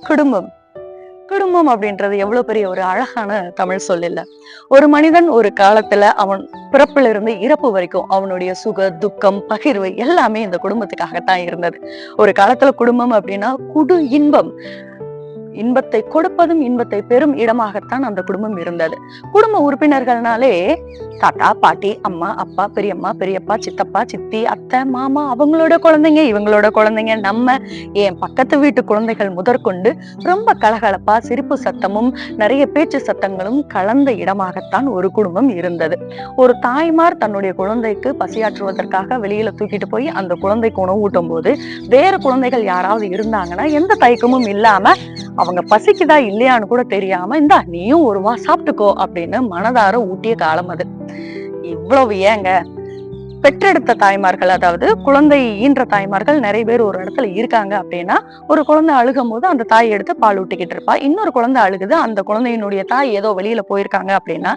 குடும்பம். குடும்பம் அப்படின்றது எவ்வளவு பெரிய ஒரு அழகான தமிழ் சொல் இல்ல. ஒரு மனிதன் ஒரு காலத்துல அவன் பிறப்பிலிருந்து இருந்து இறப்பு வரைக்கும் அவனுடைய சுக, துக்கம், பகிர்வு எல்லாமே இந்த குடும்பத்துக்காகத்தான் இருந்தது. ஒரு காலத்துல குடும்பம் அப்படின்னா குடு இன்பம். இன்பத்தை கொடுப்பதும் இன்பத்தை பெறும் இடமாகத்தான் அந்த குடும்பம் இருந்தது. குடும்ப உறுப்பினர்கள்னாலே தாத்தா, பாட்டி, அம்மா, அப்பா, பெரியம்மா, பெரியப்பா, சித்தப்பா, சித்தி, அத்தை, மாமா, அவங்களோட குழந்தைங்க, இவங்களோட குழந்தைங்க, நம்ம என் பக்கத்து வீட்டு குழந்தைகள் முதற்கொண்டு ரொம்ப கலகலப்பா சிரிப்பு சத்தமும் நிறைய பேச்சு சத்தங்களும் கலந்த இடமாகத்தான் ஒரு குடும்பம் இருந்தது. ஒரு தாய்மார் தன்னுடைய குழந்தைக்கு பசியாற்றுவதற்காக வெளியில தூக்கிட்டு போய் அந்த குழந்தைக்கு உணவு ஊட்டும் போது வேற குழந்தைகள் யாராவது இருந்தாங்கன்னா எந்த தயக்கமும் இல்லாம அவங்க பசிக்குதா இல்லையான்னு கூட தெரியாம இந்தா நீயும் ஒரு வா சாப்பிட்டுக்கோ அப்படின்னு மனதார ஊட்டிய காலம் அது. இவ்வளவு ஏங்க, பெற்றெடுத்த தாய்மார்கள், அதாவது குழந்தை ஈன்ற தாய்மார்கள் நிறைய பேர் ஒரு இடத்துல இருக்காங்க அப்படின்னா, ஒரு குழந்தை அழுகும் போது அந்த தாய் எடுத்து பால் ஊட்டிக்கிட்டு இருப்பா. இன்னொரு குழந்தை அழுகுது, அந்த குழந்தையினுடைய தாய் ஏதோ வெளியில போயிருக்காங்க அப்படின்னா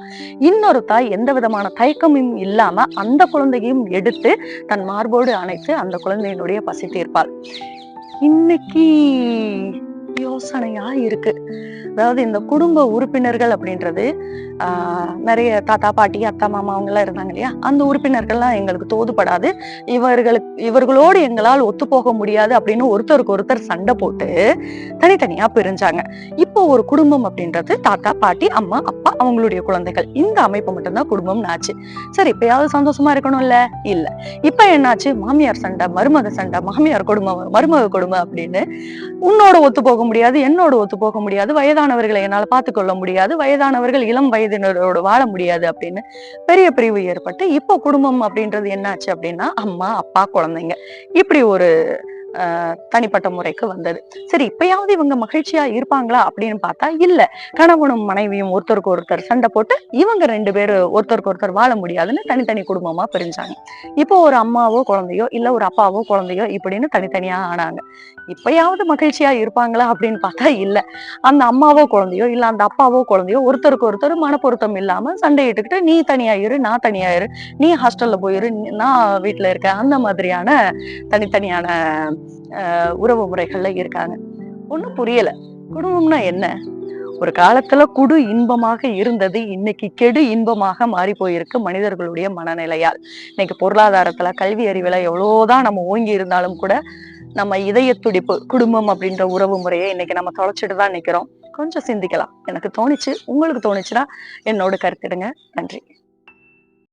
இன்னொரு தாய் எந்த விதமான தயக்கமும் இல்லாம அந்த குழந்தையும் எடுத்து தன் மார்போடு அணைத்து அந்த குழந்தையினுடைய பசி தீர்ப்பாள். இன்னைக்கு யோசனையா இருக்கு. அதாவது இந்த குடும்ப உறுப்பினர்கள் அப்படின்றது நிறைய தாத்தா, பாட்டி, அத்தா, மாமா அவங்க எல்லாம் இருந்தாங்க இல்லையா, அந்த உறுப்பினர்கள்லாம் எங்களுக்கு தோதுபடாது, இவர்களோடு எங்களால் ஒத்து போக முடியாது அப்படின்னு ஒருத்தருக்கு ஒருத்தர் சண்டை போட்டு தனித்தனியா பிரிஞ்சாங்க. இப்போ ஒரு குடும்பம் அப்படின்றது தாத்தா, பாட்டி, அம்மா, அப்பா, அவங்களுடைய குழந்தைகள், இந்த அமைப்பு மட்டும்தான் குடும்பம்னு ஆச்சு. சரி, இப்பயாவது சந்தோஷமா இருக்கணும்ல? இல்ல. இப்ப என்னாச்சு? மாமியார் சண்டை, மருமக சண்டை, மாமியார் கொடுமை, மருமக கொடுமை அப்படின்னு உன்னோட ஒத்து போக முடியாது, என்னோட ஒத்து போக முடியாது, வயதானவர்களை என்னால பார்த்துக்கொள்ள முடியாது, வயதானவர்கள் இளம் வயதினரோடு வாழ முடியாது அப்படின்னு பெரிய பிரிவு ஏற்பட்டு இப்போ குடும்பம் அப்படின்றது என்னாச்சு அப்படின்னா அம்மா, அப்பா, குழந்தைங்க, இப்படி ஒரு தனிப்பட்ட முறைக்கு வந்தது. சரி, இப்பயாவது இவங்க மகிழ்ச்சியா இருப்பாங்களா அப்படின்னு பார்த்தா இல்ல. கணவனும் மனைவியும் ஒருத்தருக்கு ஒருத்தர் சண்டை போட்டு இவங்க ரெண்டு பேரும் ஒருத்தருக்கு ஒருத்தர் வாழ முடியாதுன்னு தனித்தனி குடும்பமா பிரிஞ்சாங்க. இப்போ ஒரு அம்மாவோ குழந்தையோ இல்ல ஒரு அப்பாவோ குழந்தையோ இப்படின்னு தனித்தனியா ஆனாங்க. இப்பயாவது மகிழ்ச்சியா இருப்பாங்களா அப்படின்னு பார்த்தா இல்ல. அந்த அம்மாவோ குழந்தையோ இல்ல அந்த அப்பாவோ குழந்தையோ ஒருத்தருக்கு ஒருத்தர் மனப்பொருத்தம் இல்லாம சண்டையிட்டுக்கிட்டு நீ தனியா இரு, நான் தனியா இரு, நீ ஹாஸ்டல்ல போயிரு, நான் வீட்டுல இருக்கேன், அந்த மாதிரியான தனித்தனியான உறவு முறைகள்ல இருக்காங்க. ஒண்ணும் புரியல. குடும்பம்னா என்ன? ஒரு காலத்துல குடு இன்பமாக இருந்தது, இன்னைக்கு கெடு இன்பமாக மாறி போயிருக்கு மனிதர்களுடைய மனநிலையால். இன்னைக்கு பொருளாதாரத்துல, கல்வி அறிவுல எவ்வளவுதான் நம்ம ஓங்கி இருந்தாலும் கூட நம்ம இதய துடிப்பு குடும்பம் அப்படின்ற உறவு முறையை இன்னைக்கு நம்ம தொலைச்சிட்டு தான் நிக்கிறோம். கொஞ்சம் சிந்திக்கலாம். எனக்கு தோணுச்சு, உங்களுக்கு தோணுச்சுன்னா என்னோட கருத்திடுங்க. நன்றி.